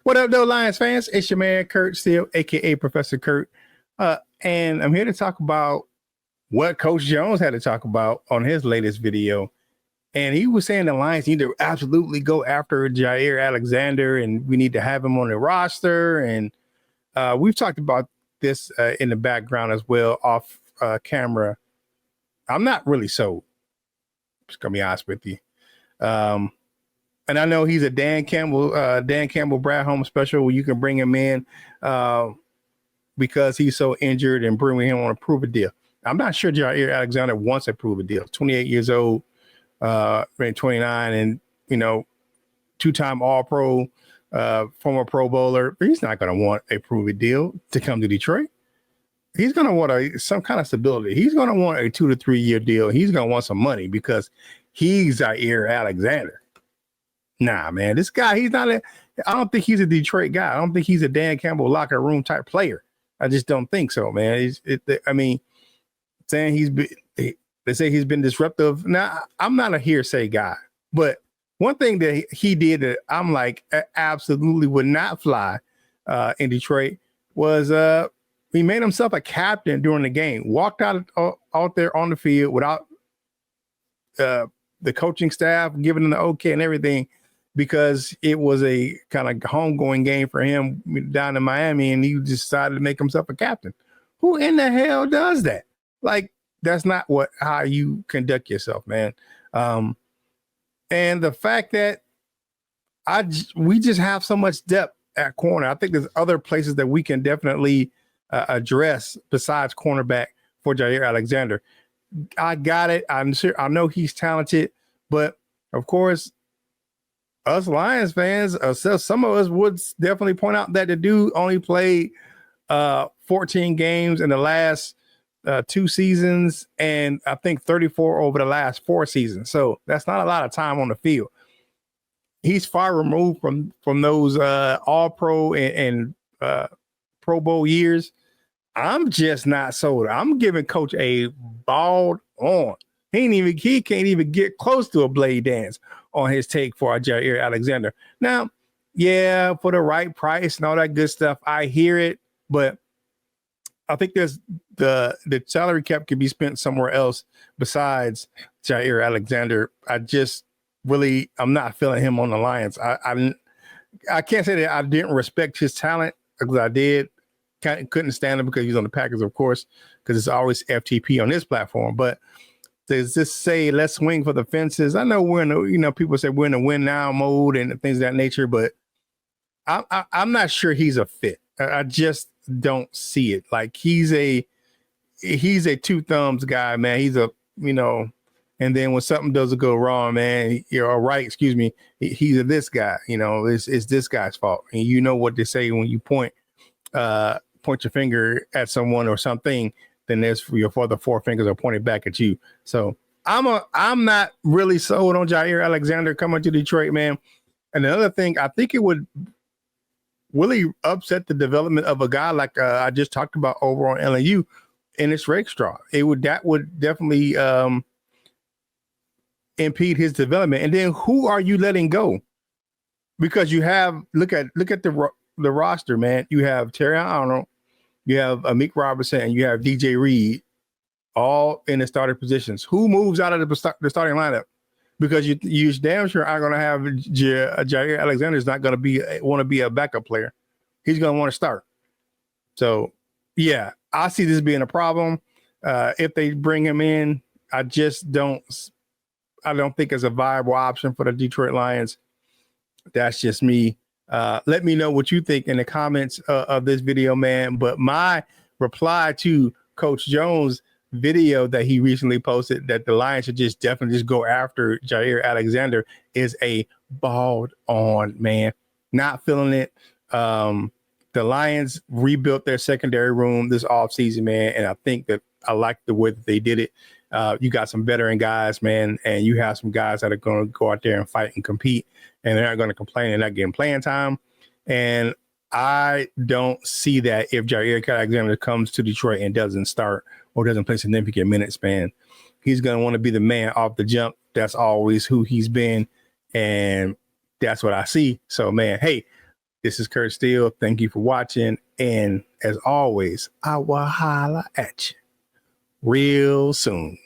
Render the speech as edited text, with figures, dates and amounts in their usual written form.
What up, though, Lions fans? It's your man, Curt Steele, a.k.a. Professor Curt. And I'm here to talk about what Coach Jones had to talk about on his latest video. And he was saying the Lions need to absolutely go after Jaire Alexander, and we need to have him on the roster. And we've talked about this in the background as well, off camera. I'm not really sold. Just gonna be honest with you. And I know he's a Dan Campbell, Brad Holmes special where you can bring him in because he's so injured and bring him on a prove a deal. I'm not sure Jaire Alexander wants a prove a deal. 28 years old, 29, and two-time All-Pro, former Pro Bowler. He's not going to want a prove a deal to come to Detroit. He's going to want some kind of stability. He's going to want a 2 to 3 year deal. He's going to want some money because he's Jaire Alexander. Nah, man, this guy, I don't think he's a Detroit guy. I don't think he's a Dan Campbell locker room type player. I just don't think so, man. Saying they say he's been disruptive. Now, I'm not a hearsay guy, but one thing that he did that I'm like absolutely would not fly in Detroit was he made himself a captain during the game, walked out there on the field without the coaching staff giving him the okay and everything, because it was a kind of homegoing game for him down in Miami, and he decided to make himself a captain. Who in the hell does that? Like, that's not how you conduct yourself, man. And the fact that we just have so much depth at corner. I think there's other places that we can definitely address besides cornerback for Jaire Alexander. I got it. I'm sure. I know he's talented, but of course, us Lions fans, some of us would definitely point out that the dude only played 14 games in the last 2 seasons, and I think 34 over the last 4 seasons. So that's not a lot of time on the field. He's far removed from those All-Pro and Pro Bowl years. I'm just not sold. I'm giving Coach a bald on. He can't even get close to a blade dance on his take for Jaire Alexander. Now, yeah, for the right price and all that good stuff, I hear it, but I think there's the salary cap could be spent somewhere else besides Jaire Alexander. I'm not feeling him on the Lions. I can't say that I didn't respect his talent, because I did. Couldn't stand him because he's on the Packers, of course, because it's always FTP on this platform. But does this say let's swing for the fences? I know we're in people say we're in a win now mode and things of that nature, but I'm not sure he's a fit. I just don't see it. Like, he's a two thumbs guy, man. He's and then when something doesn't go wrong, man, you're all right. Excuse me. He's this guy. It's this guy's fault. And you know what they say when you point your finger at someone or something, then there's your the 4 fingers are pointed back at you. So I'm not really sold on Jaire Alexander coming to Detroit, man. And another thing, I think it would really upset the development of a guy like I just talked about over on LNU, and it's Rakestraw. That would definitely impede his development. And then who are you letting go? Because you have look at the roster, man. You have Terry Arnold, you have Amik Robertson, and you have DJ Reed, all in the starting positions. Who moves out of the starting lineup? Because you damn sure are going to have Jaire Alexander is not going to want to be a backup player. He's going to want to start. So, yeah, I see this being a problem. If they bring him in, I don't think it's a viable option for the Detroit Lions. That's just me. Let me know what you think in the comments of this video, man. But my reply to Coach Jones' video that he recently posted, that the Lions should definitely go after Jaire Alexander, is a bald on, man. Not feeling it. The Lions rebuilt their secondary room this offseason, man, and I think that I like the way that they did it. You got some veteran guys, man, and you have some guys that are going to go out there and fight and compete, and they're not going to complain and not getting playing time. And I don't see that if Jaire Alexander comes to Detroit and doesn't start or doesn't play significant minutes, man. He's going to want to be the man off the jump. That's always who he's been, and that's what I see. So, man, hey, This is Curt Steele. Thank you for watching. And as always, I will holla at you real soon.